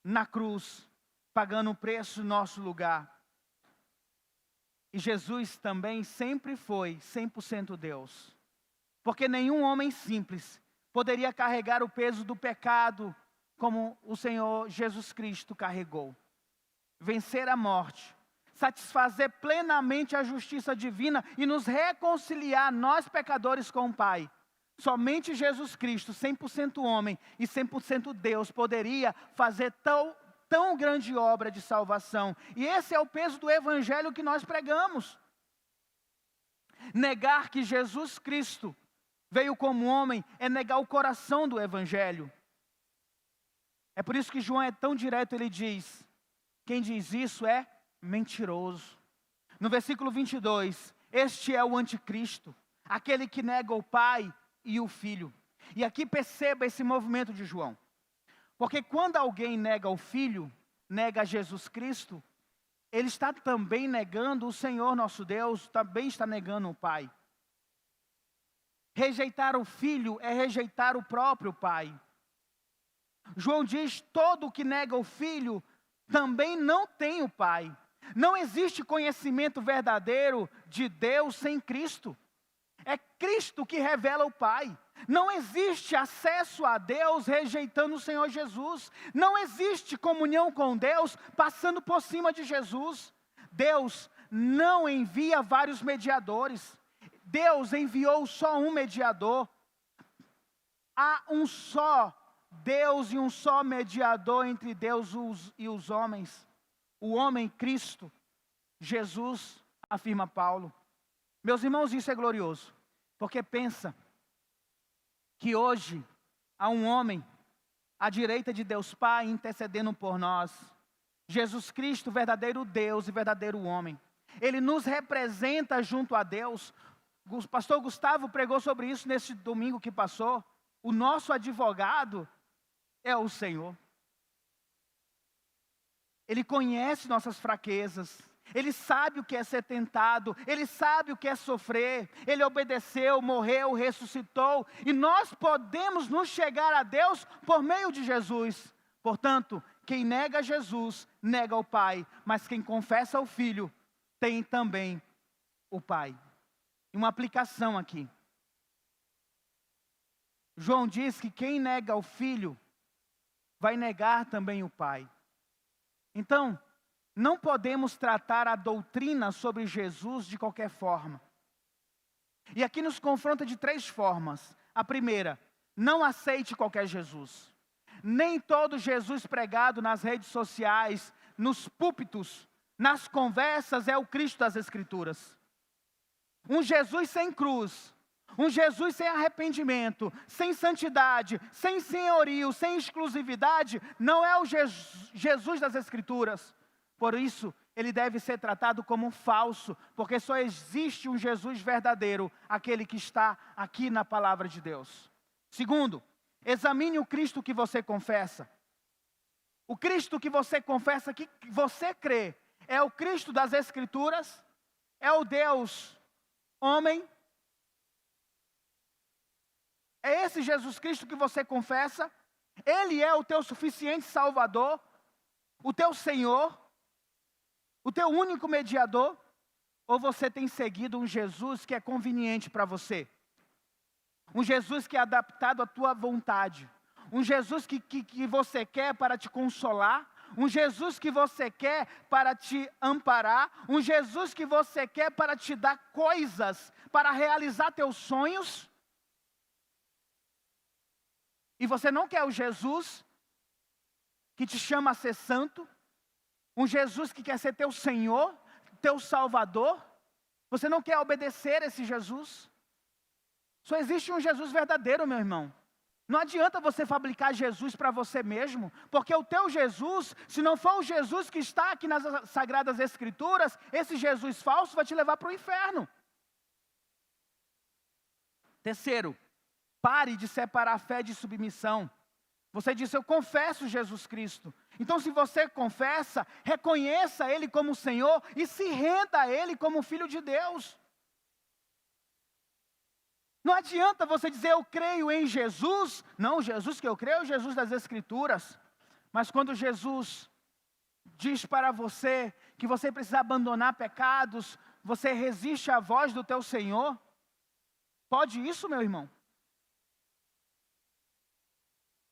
na cruz, pagando o preço no nosso lugar. E Jesus também sempre foi 100% Deus. Porque nenhum homem simples poderia carregar o peso do pecado como o Senhor Jesus Cristo carregou. Vencer a morte, satisfazer plenamente a justiça divina e nos reconciliar, nós pecadores, com o Pai. Somente Jesus Cristo, 100% homem e 100% Deus, poderia fazer tão grande obra de salvação. E esse é o peso do Evangelho que nós pregamos. Negar que Jesus Cristo veio como homem é negar o coração do Evangelho. É por isso que João é tão direto, ele diz, quem diz isso é mentiroso. No versículo 22, este é o anticristo, aquele que nega o Pai e o Filho. E aqui perceba esse movimento de João. Porque quando alguém nega o Filho, nega Jesus Cristo, ele está também negando o Senhor nosso Deus, também está negando o Pai. Rejeitar o Filho é rejeitar o próprio Pai. João diz, todo que nega o Filho também não tem o Pai. Não existe conhecimento verdadeiro de Deus sem Cristo. É Cristo que revela o Pai. Não existe acesso a Deus rejeitando o Senhor Jesus. Não existe comunhão com Deus passando por cima de Jesus. Deus não envia vários mediadores. Deus enviou só um mediador. Há um só Deus e um só mediador entre Deus e os homens. O homem Cristo, Jesus, afirma Paulo. Meus irmãos, isso é glorioso. Porque pensa que hoje há um homem à direita de Deus Pai intercedendo por nós. Jesus Cristo, verdadeiro Deus e verdadeiro homem. Ele nos representa junto a Deus. O pastor Gustavo pregou sobre isso nesse domingo que passou. O nosso advogado é o Senhor. Ele conhece nossas fraquezas. Ele sabe o que é ser tentado. Ele sabe o que é sofrer. Ele obedeceu, morreu, ressuscitou. E nós podemos nos chegar a Deus por meio de Jesus. Portanto, quem nega Jesus, nega o Pai. Mas quem confessa o Filho, tem também o Pai. E uma aplicação aqui. João diz que quem nega o Filho, vai negar também o Pai. Então, não podemos tratar a doutrina sobre Jesus de qualquer forma. E aqui nos confronta de 3 formas. A primeira, não aceite qualquer Jesus. Nem todo Jesus pregado nas redes sociais, nos púlpitos, nas conversas é o Cristo das Escrituras. Um Jesus sem cruz. Um Jesus sem arrependimento, sem santidade, sem senhorio, sem exclusividade, não é o Jesus das Escrituras. Por isso, ele deve ser tratado como falso, porque só existe um Jesus verdadeiro, aquele que está aqui na palavra de Deus. Segundo, examine o Cristo que você confessa. O Cristo que você confessa, que você crê, é o Cristo das Escrituras? É o Deus homem? É esse Jesus Cristo que você confessa? Ele é o teu suficiente Salvador? O teu Senhor? O teu único mediador? Ou você tem seguido um Jesus que é conveniente para você? Um Jesus que é adaptado à tua vontade? Um Jesus que você quer para te consolar? Um Jesus que você quer para te amparar? Um Jesus que você quer para te dar coisas, para realizar teus sonhos? E você não quer o Jesus que te chama a ser santo? Um Jesus que quer ser teu Senhor, teu Salvador? Você não quer obedecer a esse Jesus? Só existe um Jesus verdadeiro, meu irmão. Não adianta você fabricar Jesus para você mesmo, porque o teu Jesus, se não for o Jesus que está aqui nas Sagradas Escrituras, esse Jesus falso vai te levar para o inferno. Terceiro, pare de separar fé de submissão. Você disse, eu confesso Jesus Cristo. Então, se você confessa, reconheça Ele como Senhor e se renda a Ele como Filho de Deus. Não adianta você dizer, eu creio em Jesus. Não, Jesus que eu creio é o Jesus das Escrituras. Mas quando Jesus diz para você que você precisa abandonar pecados, você resiste à voz do teu Senhor? Pode isso, meu irmão?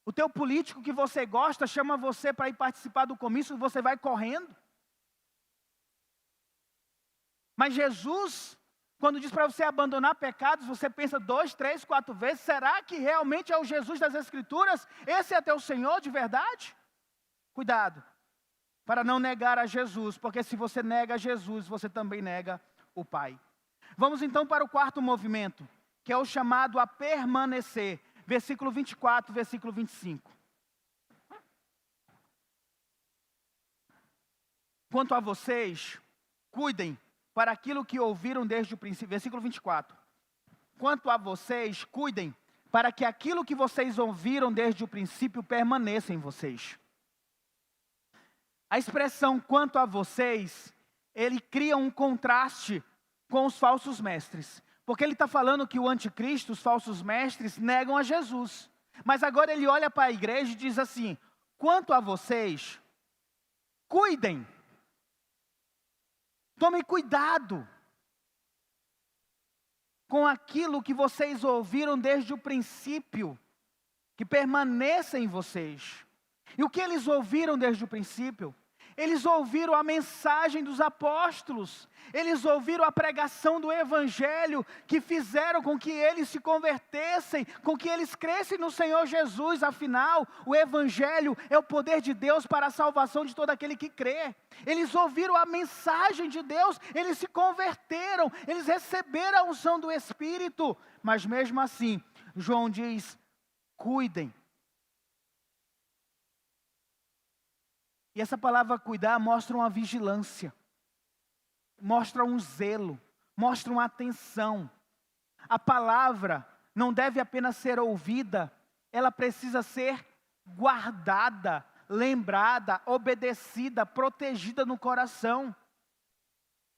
O teu político que você gosta chama você para ir participar do comício e você vai correndo. Mas Jesus, quando diz para você abandonar pecados, você pensa 2, 3, 4 vezes, será que realmente é o Jesus das Escrituras? Esse é teu Senhor de verdade? Cuidado, para não negar a Jesus, porque se você nega Jesus, você também nega o Pai. Vamos então para o quarto movimento, que é o chamado a permanecer. Versículo 24, versículo 25. Quanto a vocês, cuidem para aquilo que ouviram desde o princípio. Versículo 24. Quanto a vocês, cuidem para que aquilo que vocês ouviram desde o princípio permaneça em vocês. A expressão quanto a vocês, ele cria um contraste com os falsos mestres. Porque ele está falando que o anticristo, os falsos mestres, negam a Jesus. Mas agora ele olha para a igreja e diz assim, quanto a vocês, cuidem. Tomem cuidado com aquilo que vocês ouviram desde o princípio, que permaneça em vocês. E o que eles ouviram desde o princípio? Eles ouviram a mensagem dos apóstolos, eles ouviram a pregação do Evangelho, que fizeram com que eles se convertessem, com que eles crescem no Senhor Jesus. Afinal, o Evangelho é o poder de Deus para a salvação de todo aquele que crê. Eles ouviram a mensagem de Deus, eles se converteram, eles receberam a unção do Espírito. Mas mesmo assim, João diz, cuidem. E essa palavra cuidar mostra uma vigilância, mostra um zelo, mostra uma atenção. A palavra não deve apenas ser ouvida, ela precisa ser guardada, lembrada, obedecida, protegida no coração.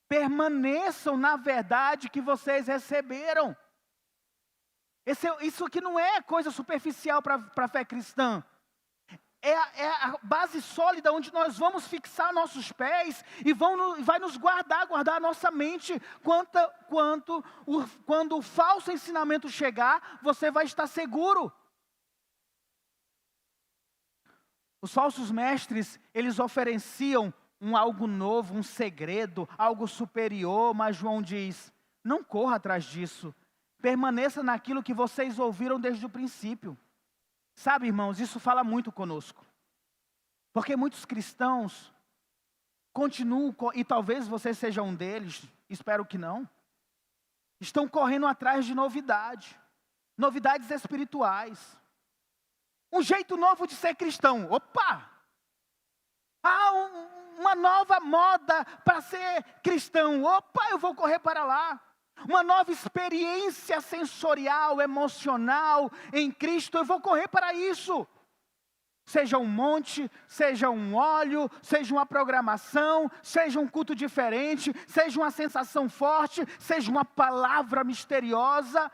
Permaneçam na verdade que vocês receberam. Isso aqui não é coisa superficial para a fé cristã. É a base sólida onde nós vamos fixar nossos pés e vai nos guardar a nossa mente. Quando o falso ensinamento chegar, você vai estar seguro. Os falsos mestres, eles ofereciam algo novo, um segredo, algo superior, mas João diz, não corra atrás disso. Permaneça naquilo que vocês ouviram desde o princípio. Sabe, irmãos, isso fala muito conosco. Porque muitos cristãos continuam, e talvez você seja um deles, espero que não, estão correndo atrás de novidades espirituais. Um jeito novo de ser cristão. Opa! Uma nova moda para ser cristão. Opa, eu vou correr para lá. Uma nova experiência sensorial, emocional em Cristo, eu vou correr para isso. Seja um monte, seja um óleo, seja uma programação, seja um culto diferente, seja uma sensação forte, seja uma palavra misteriosa.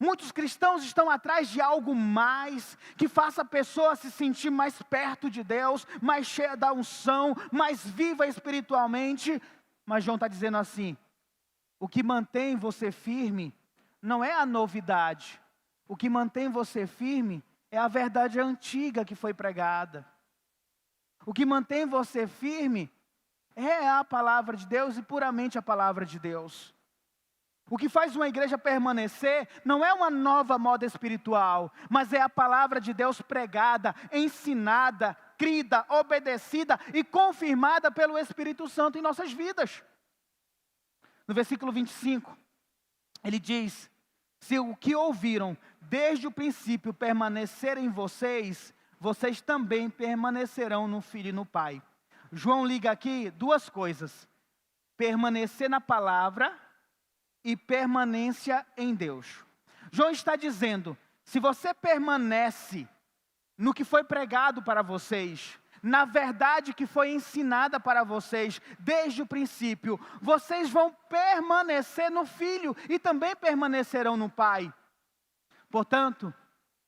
Muitos cristãos estão atrás de algo mais, que faça a pessoa se sentir mais perto de Deus, mais cheia da unção, mais viva espiritualmente. Mas João está dizendo assim: o que mantém você firme não é a novidade. O que mantém você firme é a verdade antiga que foi pregada. O que mantém você firme é a palavra de Deus e puramente a palavra de Deus. O que faz uma igreja permanecer não é uma nova moda espiritual, mas é a palavra de Deus pregada, ensinada, crida, obedecida e confirmada pelo Espírito Santo em nossas vidas. No versículo 25, ele diz: se o que ouviram desde o princípio permanecer em vocês, vocês também permanecerão no Filho e no Pai. João liga aqui duas coisas: permanecer na palavra e permanência em Deus. João está dizendo: se você permanece no que foi pregado para vocês, na verdade que foi ensinada para vocês desde o princípio, vocês vão permanecer no Filho e também permanecerão no Pai. Portanto,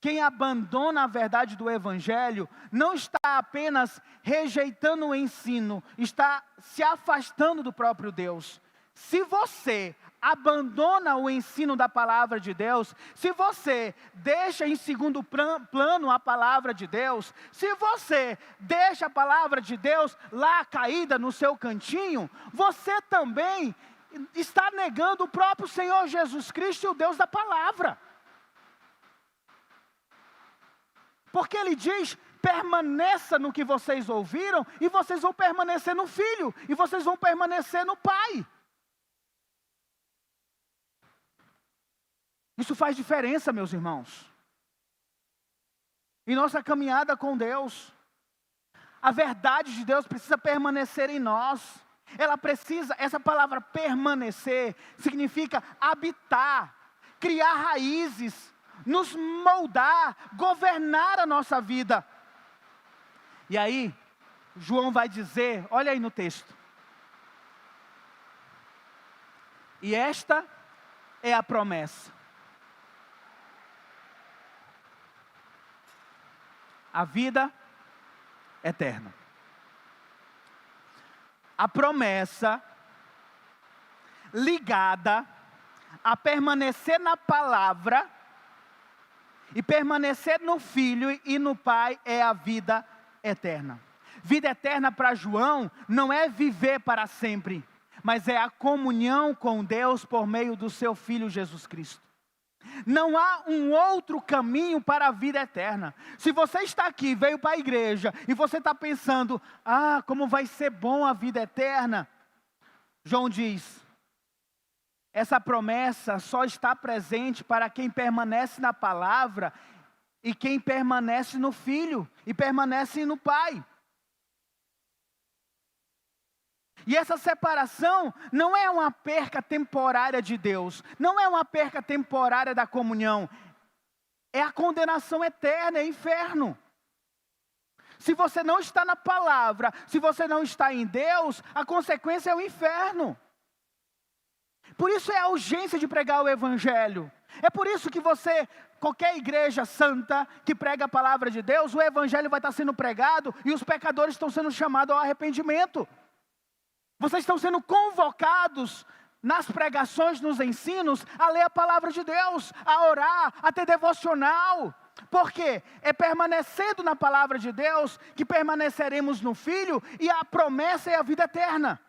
quem abandona a verdade do Evangelho não está apenas rejeitando o ensino, está se afastando do próprio Deus. Se você abandona o ensino da palavra de Deus, se você deixa em segundo plano a palavra de Deus, se você deixa a palavra de Deus lá caída no seu cantinho, você também está negando o próprio Senhor Jesus Cristo e o Deus da palavra. Porque ele diz: permaneça no que vocês ouviram, e vocês vão permanecer no Filho, e vocês vão permanecer no Pai. Isso faz diferença, meus irmãos. Em nossa caminhada com Deus, a verdade de Deus precisa permanecer em nós. Essa palavra permanecer, significa habitar, criar raízes, nos moldar, governar a nossa vida. E aí, João vai dizer, olha aí no texto: e esta é a promessa. A vida eterna. A promessa ligada a permanecer na palavra e permanecer no Filho e no Pai é a vida eterna. Vida eterna para João não é viver para sempre, mas é a comunhão com Deus por meio do seu Filho Jesus Cristo. Não há um outro caminho para a vida eterna. Se você está aqui, veio para a igreja, e você está pensando: como vai ser bom a vida eterna, João diz: essa promessa só está presente para quem permanece na palavra e quem permanece no Filho e permanece no Pai. E essa separação não é uma perca temporária de Deus, não é uma perca temporária da comunhão, é a condenação eterna, é inferno. Se você não está na palavra, se você não está em Deus, a consequência é o inferno. Por isso é a urgência de pregar o Evangelho. É por isso que qualquer igreja santa que prega a palavra de Deus, o Evangelho vai estar sendo pregado e os pecadores estão sendo chamados ao arrependimento. Vocês estão sendo convocados nas pregações, nos ensinos, a ler a palavra de Deus, a orar, a ter devocional. Por quê? É permanecendo na palavra de Deus que permaneceremos no Filho, e a promessa é a vida eterna.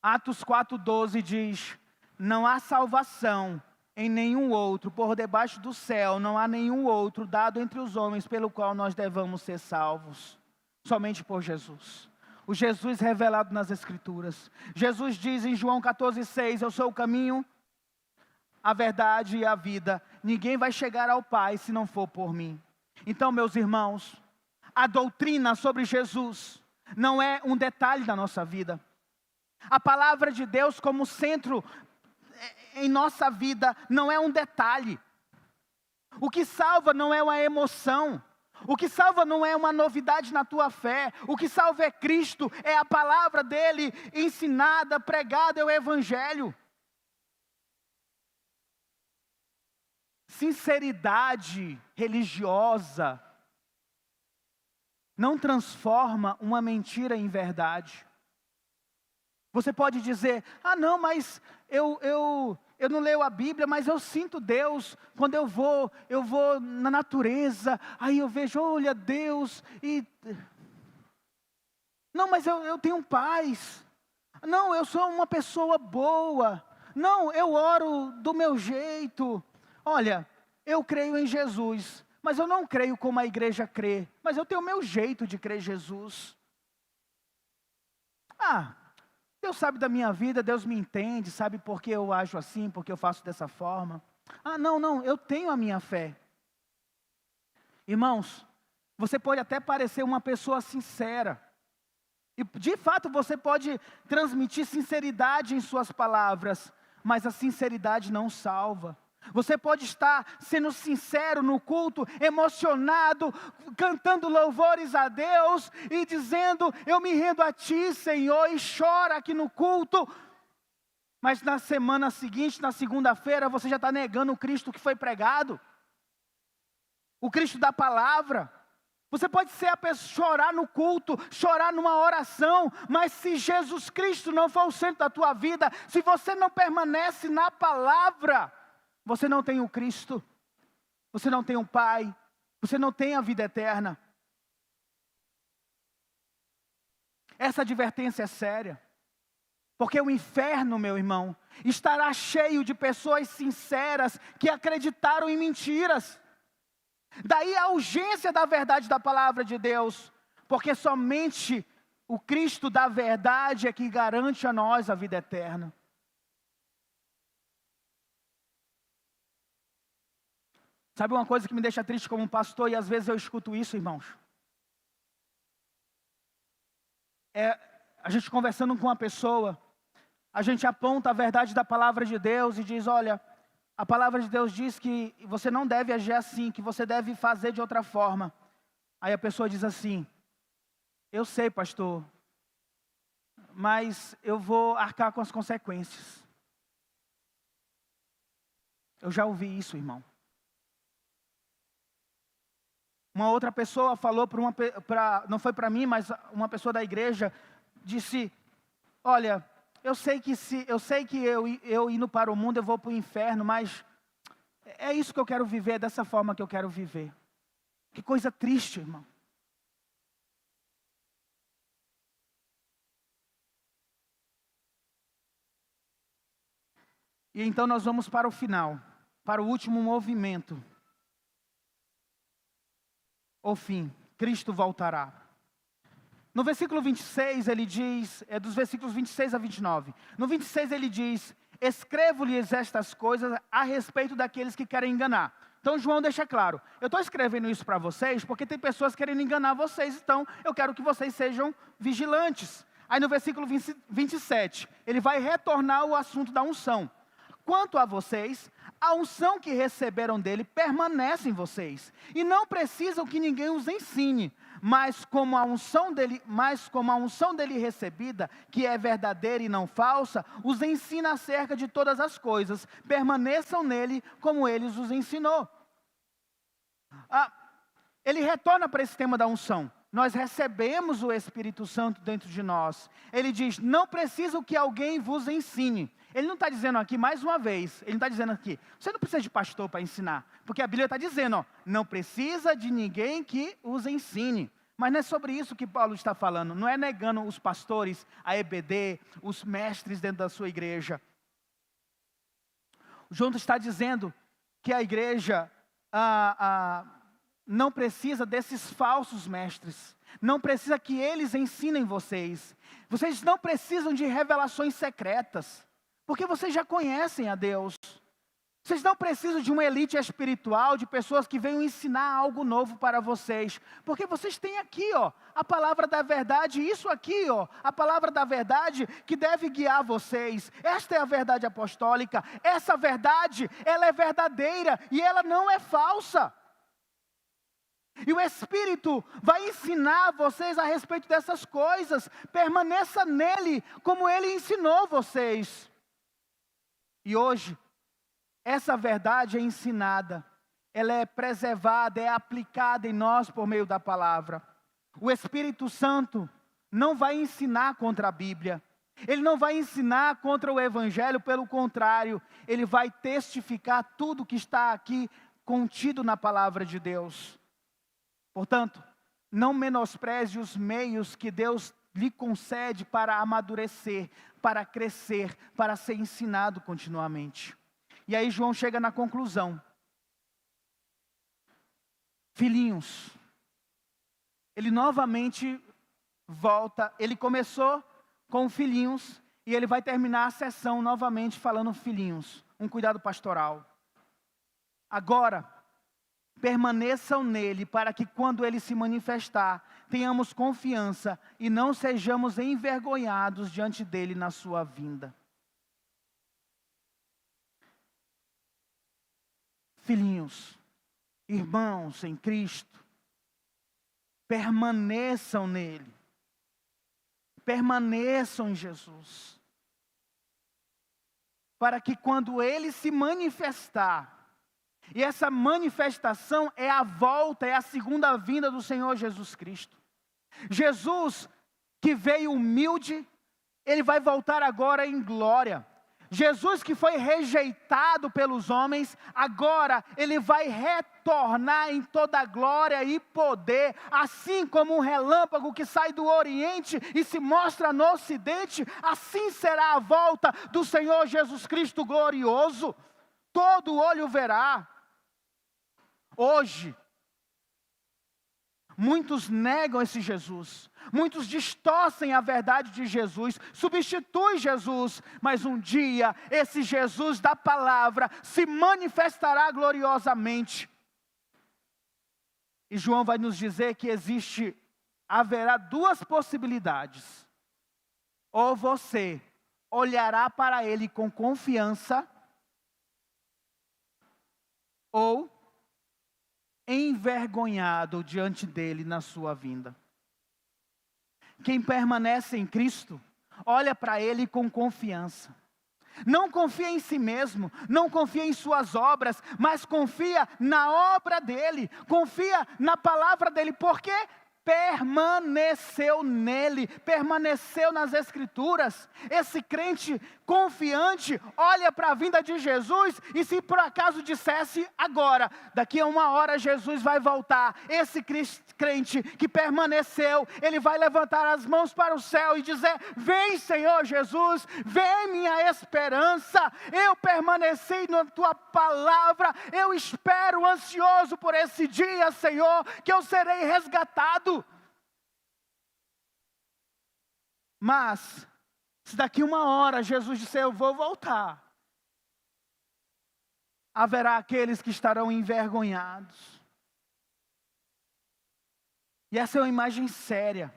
Atos 4,12 diz: não há salvação em nenhum outro, por debaixo do céu não há nenhum outro dado entre os homens pelo qual nós devamos ser salvos, somente por Jesus. O Jesus revelado nas Escrituras. Jesus diz em João 14,6: eu sou o caminho, a verdade e a vida. Ninguém vai chegar ao Pai se não for por mim. Então, meus irmãos, a doutrina sobre Jesus não é um detalhe da nossa vida. A palavra de Deus como centro em nossa vida não é um detalhe. O que salva não é uma emoção. O que salva não é uma novidade na tua fé. O que salva é Cristo, é a palavra dele ensinada, pregada, é o Evangelho. Sinceridade religiosa não transforma uma mentira em verdade. Você pode dizer, não, mas eu não leio a Bíblia, mas eu sinto Deus quando eu vou na natureza, aí eu vejo, olha Deus, e... Não, mas eu tenho paz. Não, eu sou uma pessoa boa. Não, eu oro do meu jeito. Olha, eu creio em Jesus, mas eu não creio como a igreja crê, mas eu tenho o meu jeito de crer em Jesus. Deus sabe da minha vida, Deus me entende, sabe por que eu ajo assim, por que eu faço dessa forma. Não, eu tenho a minha fé. Irmãos, você pode até parecer uma pessoa sincera, e de fato você pode transmitir sinceridade em suas palavras, mas a sinceridade não salva. Você pode estar sendo sincero no culto, emocionado, cantando louvores a Deus e dizendo, eu me rendo a Ti, Senhor, e chora aqui no culto. Mas na semana seguinte, na segunda-feira, você já está negando o Cristo que foi pregado. O Cristo da palavra. Você pode ser a pessoa, chorar no culto, chorar numa oração, mas se Jesus Cristo não for o centro da tua vida, se você não permanece na palavra, você não tem o Cristo, você não tem o Pai, você não tem a vida eterna. Essa advertência é séria, porque o inferno, meu irmão, estará cheio de pessoas sinceras que acreditaram em mentiras. Daí a urgência da verdade da palavra de Deus, porque somente o Cristo da verdade é que garante a nós a vida eterna. Sabe uma coisa que me deixa triste como pastor, e às vezes eu escuto isso, irmãos? A gente conversando com uma pessoa, a gente aponta a verdade da palavra de Deus e diz, olha, a palavra de Deus diz que você não deve agir assim, que você deve fazer de outra forma. Aí a pessoa diz assim, eu sei, pastor, mas eu vou arcar com as consequências. Eu já ouvi isso, irmão. Uma outra pessoa falou não foi para mim, mas uma pessoa da igreja disse, olha, eu sei que eu indo para o mundo eu vou para o inferno, mas é isso que eu quero viver, é dessa forma que eu quero viver. Que coisa triste, irmão. E então nós vamos para o final, para o último movimento. O fim, Cristo voltará. No versículo 26 ele diz, dos versículos 26 a 29. No 26 ele diz, escrevo-lhes estas coisas a respeito daqueles que querem enganar. Então João deixa claro, eu estou escrevendo isso para vocês porque tem pessoas querendo enganar vocês, então eu quero que vocês sejam vigilantes. Aí no versículo 27, ele vai retornar ao assunto da unção. Quanto a vocês, a unção que receberam dele permanece em vocês, e não precisam que ninguém os ensine, mas como a unção dele recebida, que é verdadeira e não falsa, os ensina acerca de todas as coisas, permaneçam nele como ele os ensinou. Ele retorna para esse tema da unção. Nós recebemos o Espírito Santo dentro de nós. Ele diz, não precisam que alguém vos ensine. Ele não está dizendo aqui, mais uma vez, ele não está dizendo aqui, você não precisa de pastor para ensinar, porque a Bíblia está dizendo, não precisa de ninguém que os ensine. Mas não é sobre isso que Paulo está falando, não é negando os pastores, a EBD, os mestres dentro da sua igreja. João está dizendo que a igreja não precisa desses falsos mestres, não precisa que eles ensinem vocês. Vocês não precisam de revelações secretas, porque vocês já conhecem a Deus. Vocês não precisam de uma elite espiritual, de pessoas que venham ensinar algo novo para vocês. Porque vocês têm aqui, a palavra da verdade, isso aqui, a palavra da verdade que deve guiar vocês. Esta é a verdade apostólica. Essa verdade, ela é verdadeira e ela não é falsa. E o Espírito vai ensinar vocês a respeito dessas coisas. Permaneça nele, como ele ensinou vocês. E hoje, essa verdade é ensinada, ela é preservada, é aplicada em nós por meio da palavra. O Espírito Santo não vai ensinar contra a Bíblia, Ele não vai ensinar contra o Evangelho, pelo contrário, ele vai testificar tudo que está aqui contido na palavra de Deus. Portanto, não menospreze os meios que Deus lhe concede para amadurecer, para crescer, para ser ensinado continuamente. E aí João chega na conclusão. Filhinhos, ele novamente volta, ele começou com filhinhos, e ele vai terminar a sessão novamente falando filhinhos, um cuidado pastoral. Agora, permaneçam nele, para que quando ele se manifestar, tenhamos confiança e não sejamos envergonhados diante dele na sua vinda. Filhinhos, irmãos em Cristo, permaneçam nele. Permaneçam em Jesus. Para que quando ele se manifestar, e essa manifestação é a volta, é a segunda vinda do Senhor Jesus Cristo. Jesus, que veio humilde, ele vai voltar agora em glória. Jesus, que foi rejeitado pelos homens, agora ele vai retornar em toda glória e poder, assim como um relâmpago que sai do Oriente e se mostra no Ocidente, assim será a volta do Senhor Jesus Cristo glorioso. Todo olho verá. Hoje, muitos negam esse Jesus, muitos distorcem a verdade de Jesus, substituem Jesus, mas um dia esse Jesus da palavra se manifestará gloriosamente. E João vai nos dizer que haverá duas possibilidades. Ou você olhará para ele com confiança, ou envergonhado diante dele na sua vinda. Quem permanece em Cristo, olha para ele com confiança. Não confia em si mesmo, não confia em suas obras, mas confia na obra dele, confia na palavra dele, porque permaneceu nele, permaneceu nas Escrituras. Esse crente confiante olha para a vinda de Jesus e se por acaso dissesse agora, daqui a 1 hora Jesus vai voltar, esse crente que permaneceu, ele vai levantar as mãos para o céu e dizer: vem Senhor Jesus, vem minha esperança, eu permaneci na tua palavra, eu espero ansioso por esse dia, Senhor, que eu serei resgatado. Mas, se daqui 1 hora Jesus disser eu vou voltar, haverá aqueles que estarão envergonhados. E essa é uma imagem séria,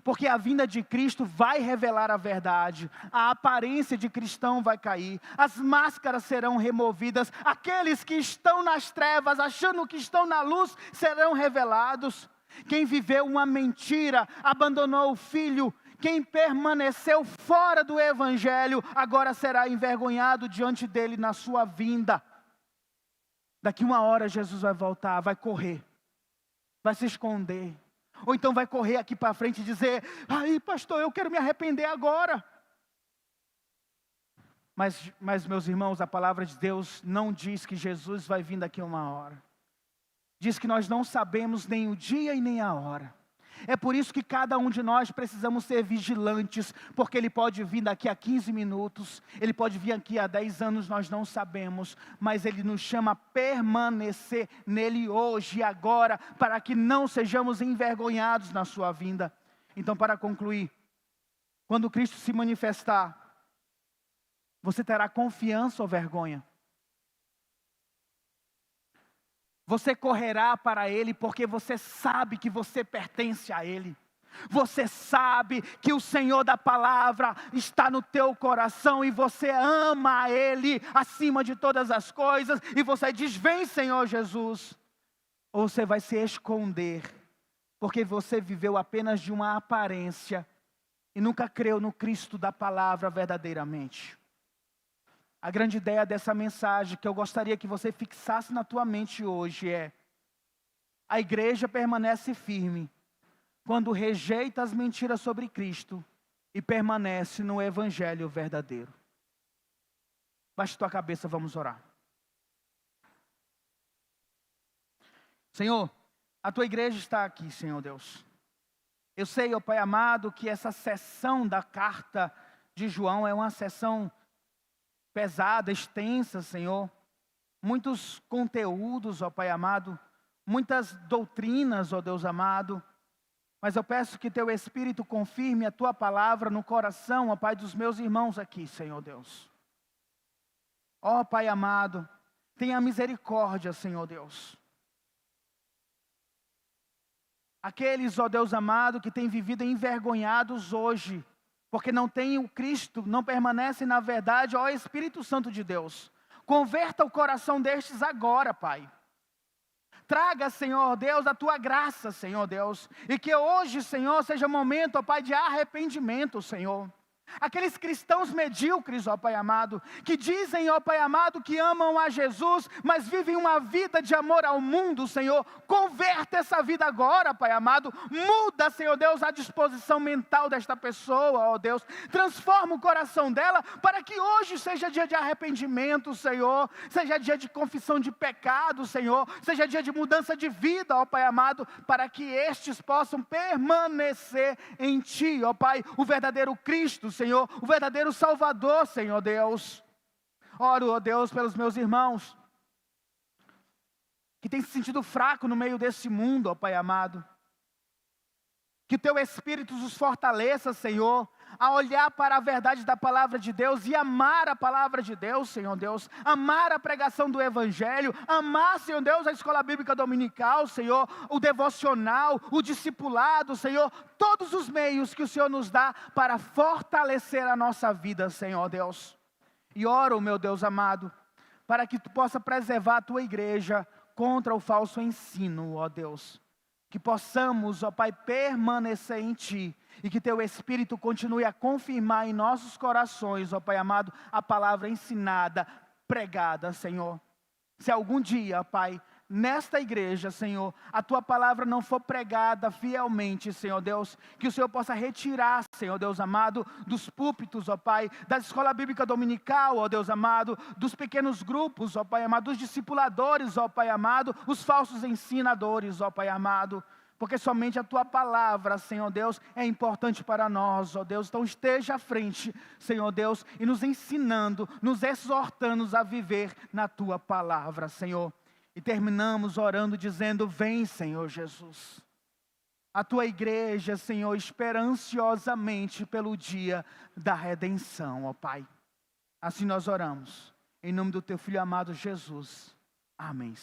porque a vinda de Cristo vai revelar a verdade, a aparência de cristão vai cair, as máscaras serão removidas, aqueles que estão nas trevas, achando que estão na luz, serão revelados. Quem viveu uma mentira, abandonou o filho, quem permaneceu fora do Evangelho, agora será envergonhado diante dele na sua vinda. Daqui 1 hora Jesus vai voltar, vai correr, vai se esconder. Ou então vai correr aqui para frente e dizer: ai pastor, eu quero me arrepender agora. Mas meus irmãos, a palavra de Deus não diz que Jesus vai vir daqui a 1 hora. Diz que nós não sabemos nem o dia e nem a hora. É por isso que cada um de nós precisamos ser vigilantes, porque ele pode vir daqui a 15 minutos, ele pode vir aqui a 10 anos, nós não sabemos, mas ele nos chama a permanecer nele hoje e agora, para que não sejamos envergonhados na sua vinda. Então, para concluir, quando Cristo se manifestar, você terá confiança ou vergonha? Você correrá para Ele porque você sabe que você pertence a Ele. Você sabe que o Senhor da palavra está no teu coração e você ama a Ele acima de todas as coisas. E você diz: vem Senhor Jesus. Ou você vai se esconder porque você viveu apenas de uma aparência e nunca creu no Cristo da palavra verdadeiramente. A grande ideia dessa mensagem que eu gostaria que você fixasse na tua mente hoje é: a igreja permanece firme quando rejeita as mentiras sobre Cristo e permanece no evangelho verdadeiro. Baixe tua cabeça, vamos orar. Senhor, a tua igreja está aqui, Senhor Deus. Eu sei, ó Pai amado, que essa sessão da carta de João é uma sessão pesada, extensa, Senhor. Muitos conteúdos, ó Pai amado, muitas doutrinas, ó Deus amado. Mas eu peço que teu Espírito confirme a tua palavra no coração, ó Pai, dos meus irmãos aqui, Senhor Deus. Ó Pai amado, tenha misericórdia, Senhor Deus. Aqueles, ó Deus amado, que têm vivido envergonhados hoje, porque não têm o Cristo, não permanecem na verdade, ó Espírito Santo de Deus. Converta o coração destes agora, Pai. Traga, Senhor Deus, a tua graça, Senhor Deus. E que hoje, Senhor, seja momento, ó Pai, de arrependimento, Senhor. Aqueles cristãos medíocres, ó Pai amado, que dizem, ó Pai amado, que amam a Jesus, mas vivem uma vida de amor ao mundo, Senhor. Converta essa vida agora, Pai amado. Muda, Senhor Deus, a disposição mental desta pessoa, ó Deus. Transforma o coração dela para que hoje seja dia de arrependimento, Senhor. Seja dia de confissão de pecado, Senhor. Seja dia de mudança de vida, ó Pai amado, para que estes possam permanecer em Ti, ó Pai, o verdadeiro Cristo, Senhor, o verdadeiro Salvador, Senhor Deus. Oro, ó Deus, pelos meus irmãos que têm se sentido fraco no meio desse mundo, ó Pai amado. Que teu Espírito os fortaleça, Senhor, a olhar para a verdade da palavra de Deus e amar a palavra de Deus, Senhor Deus. Amar a pregação do Evangelho, amar, Senhor Deus, a escola bíblica dominical, Senhor, o devocional, o discipulado, Senhor. Todos os meios que o Senhor nos dá para fortalecer a nossa vida, Senhor Deus. E oro, meu Deus amado, para que Tu possa preservar a Tua igreja contra o falso ensino, ó Deus. Que possamos, ó Pai, permanecer em Ti. E que Teu Espírito continue a confirmar em nossos corações, ó Pai amado, a palavra ensinada, pregada, Senhor. Se algum dia, ó Pai, nesta igreja, Senhor, a Tua palavra não for pregada fielmente, Senhor Deus, que o Senhor possa retirar, Senhor Deus amado, dos púlpitos, ó Pai, da escola bíblica dominical, ó Deus amado, dos pequenos grupos, ó Pai amado, dos discipuladores, ó Pai amado, os falsos ensinadores, ó Pai amado, porque somente a Tua palavra, Senhor Deus, é importante para nós, ó Deus. Então esteja à frente, Senhor Deus, e nos ensinando, nos exortando a viver na Tua palavra, Senhor. E terminamos orando dizendo: vem, Senhor Jesus. A Tua igreja, Senhor, espera ansiosamente pelo dia da redenção, ó Pai. Assim nós oramos, em nome do Teu Filho amado Jesus. Amém.